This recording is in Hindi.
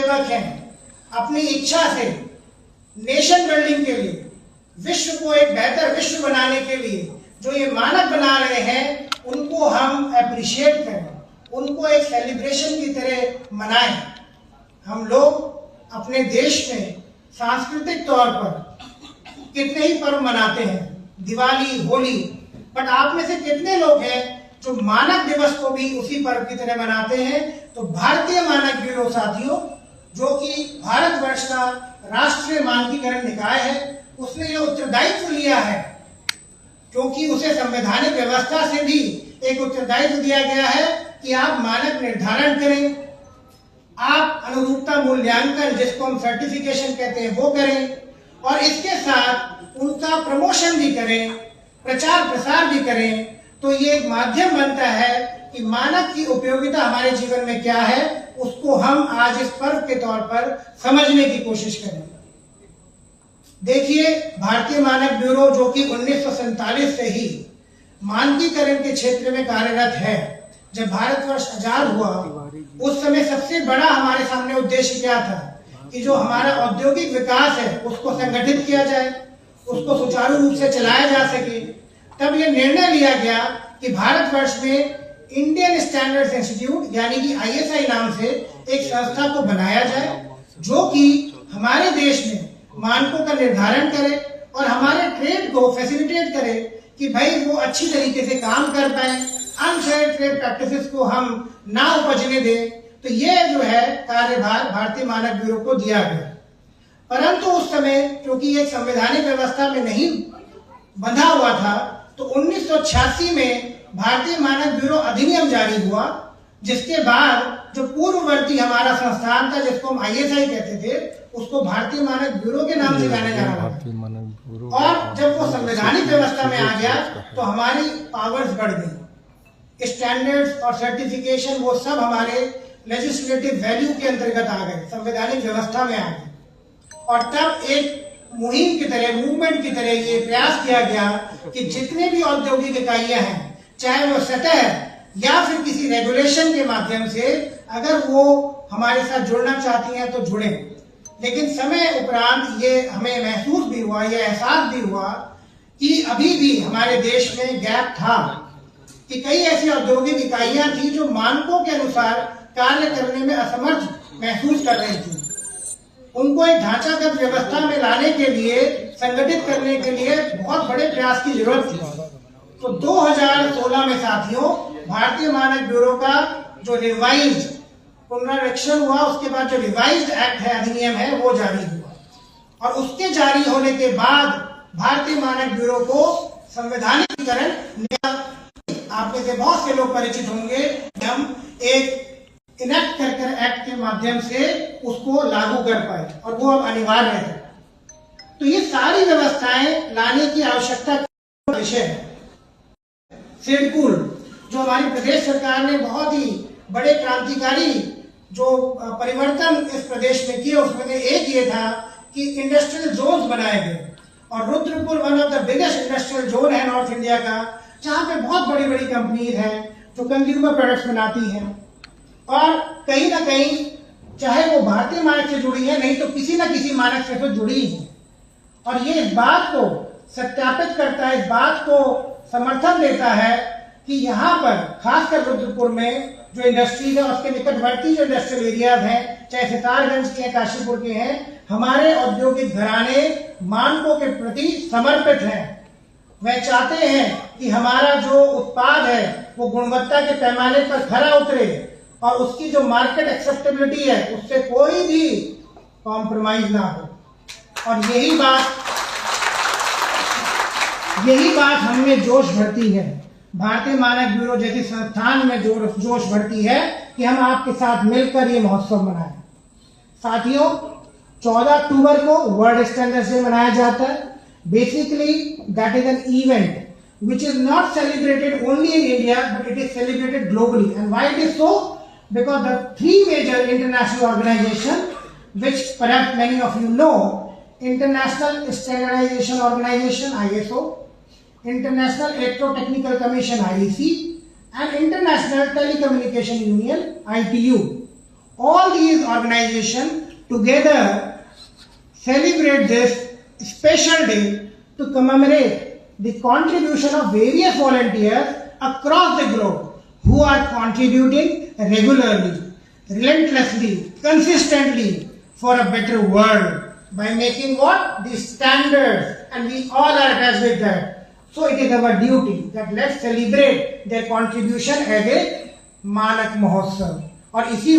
आयोजक हैं, अपनी इच्छा से नेशन बिल्डिंग के लिए, विश्व को एक बेहतर विश्व बनाने के लिए जो ये मानक बना रहे हैं, उनको हम अप्रिशिएट करें, उनको एक सेलिब्रेशन की तरह मनाएं। हम लोग अपने देश में सांस्कृतिक तौर पर कितने ही पर्व मनाते हैं, दिवाली, होली, बट आप में से कितने लोग हैं जो मानक दिवस को भी उसी पर्व की तरह मनाते हैं? तो भारतीय मानक ब्यूरो साथियों, जो कि भारतवर्ष का राष्ट्रीय मानकीकरण निकाय है, उसने ये उत्तरदायित्व लिया है, क्योंकि उसे संवैधानिक व्यवस्था से भी एक उत्तरदायित्व दिया गया है कि आप मानक निर्धारण करें, आप अनुरूपता मूल्यांकन, जिसको हम सर्टिफिकेशन कहते हैं, वो करें, और इसके साथ उनका प्रमोशन भी करें, प्रचार प्रसार भी करें। तो ये एक माध्यम बनता है कि मानक की उपयोगिता हमारे जीवन में क्या है, उसको हम आज इस पर्व के तौर पर समझने की कोशिश करें। देखिए, भारतीय मानक ब्यूरो जो कि 1947 से ही मानकीकरण के क्षेत्र में कार्यरत है, जब भारतवर्ष आजाद हुआ उस समय सबसे बड़ा हमारे सामने उद्देश्य क्या था कि जो हमारा औद्योगिक विकास है उसको संगठित किया जाए, उसको सुचारू रूप से चलाया जा सके। तब यह निर्णय लिया गया कि भारतवर्ष में इंडियन स्टैंडर्ड्स इंस्टीट्यूट यानी कि ISI नाम से एक संस्था को बनाया जाए, जो कि हमारे देश में मानकों का निर्धारण करे और हमारे ट्रेड को फैसिलिटेट करे कि भाई वो अच्छी तरीके से काम कर पाए, अनफेयर ट्रेड प्रैक्टिसेस को हम ना उपजने दें। तो ये जो है कार्यभार भारतीय मानक ब्यूरो को दिया गया। परंतु उस समय क्योंकि ये संवैधानिक व्यवस्था में नहीं बंधा हुआ था, तो 1986 में भारतीय मानक ब्यूरो अधिनियम जारी हुआ, जिसके बाद जो पूर्ववर्ती हमारा संस्थान था, जिसको हम ISI कहते थे, उसको भारतीय मानक ब्यूरो के नाम से जाना जाना लगा। और जब वो संवैधानिक व्यवस्था में आ गया तो हमारी पावर्स बढ़ गई, स्टैंडर्ड्स और सर्टिफिकेशन वो सब हमारे लेजिस्लेटिव वैल्यू के अंतर्गत आ गए, संवैधानिक व्यवस्था में आ गए। और तब एक मुहिम की तरह, मूवमेंट की तरह ये प्रयास किया गया कि जितने भी औद्योगिक इकाइयां हैं, चाहे वो सतह या फिर किसी रेगुलेशन के माध्यम से अगर वो हमारे साथ जुड़ना चाहती हैं तो जुड़ें। लेकिन समय उपरांत ये हमें महसूस भी हुआ, ये एहसास भी हुआ कि अभी भी हमारे देश में गैप था कि कई ऐसी औद्योगिक इकाइयां थी जो मानकों के अनुसार कार्य करने में असमर्थ महसूस कर रही थी। उनको एक ढांचागत व्यवस्था में लाने के लिए, संगठित करने के लिए बहुत बड़े प्रयास की जरूरत थी। तो 2016 में साथियों, भारतीय मानक ब्यूरो का जो रिवाइज्ड पुनरीक्षण हुआ, उसके बाद जो रिवाइज्ड एक्ट है, अधिनियम है, वो जारी हुआ। और उसके जारी होने के बाद भारतीय मानक ब्यूरो को संवैधानिकीकरण मिला। आप में से बहुत से लोग परिचित होंगे, हम एक इनेक्ट कर एक्ट के माध्यम से उसको लागू कर पाए और वो अब अनिवार्य है। तो ये सारी व्यवस्थाएं लाने की आवश्यकता का विषय है। सिडकुल, जो हमारी प्रदेश सरकार ने बहुत ही बड़े क्रांतिकारी जो परिवर्तन इस प्रदेश में किए, उसमें से एक ये था कि इंडस्ट्रियल जोन्स बनाए गए। और Rudrapur one of the biggest industrial zone है नॉर्थ इंडिया का, जहां पे बहुत बड़ी बड़ी कंपनीज हैं जो कंज्यूमर प्रोडक्ट्स बनाती हैं और कहीं ना कहीं चाहे वो भारतीय मानक से जुड़ी है, नहीं तो किसी ना किसी मानक से तो जुड़ी है। और ये इस बात को सत्यापित करता है, इस बात को समर्थन देता है कि यहाँ पर खासकर रुद्रपुर में जो इंडस्ट्रीज है, उसके निकटवर्ती जो इंडस्ट्रियल एरियाज हैं, चाहे सितारगंज के हैं, काशीपुर के हैं, हमारे औद्योगिक घराने मानकों के प्रति समर्पित हैं। वह चाहते हैं कि हमारा जो उत्पाद है वो गुणवत्ता के पैमाने पर खरा उतरे और उसकी जो मार्केट एक्सेप्टेबिलिटी है उससे कोई भी कॉम्प्रोमाइज ना हो। और यही बात हमें जोश भरती है, भारतीय मानक ब्यूरो जैसी संस्थान में जोश भरती है कि हम आपके साथ मिलकर ये महोत्सव मनाएं। साथियों, 14 अक्टूबर को वर्ल्ड स्टैंडर्ड्स डे मनाया जाता है। Basically that is an event which is not celebrated only in India, but it is celebrated globally. And why it is so? Because the 3 major international organizations, which perhaps many of you know, International Standardization Organization ISO, International Electrotechnical Commission IEC, and International Telecommunication Union ITU, all these organizations together celebrate this special day to commemorate the contribution of various volunteers across the globe who are contributing regularly, relentlessly, consistently for a better world by making what? The standards, and we all are attached with that. So it is our duty that let's celebrate their contribution as a Manak Mahotsav. और इसी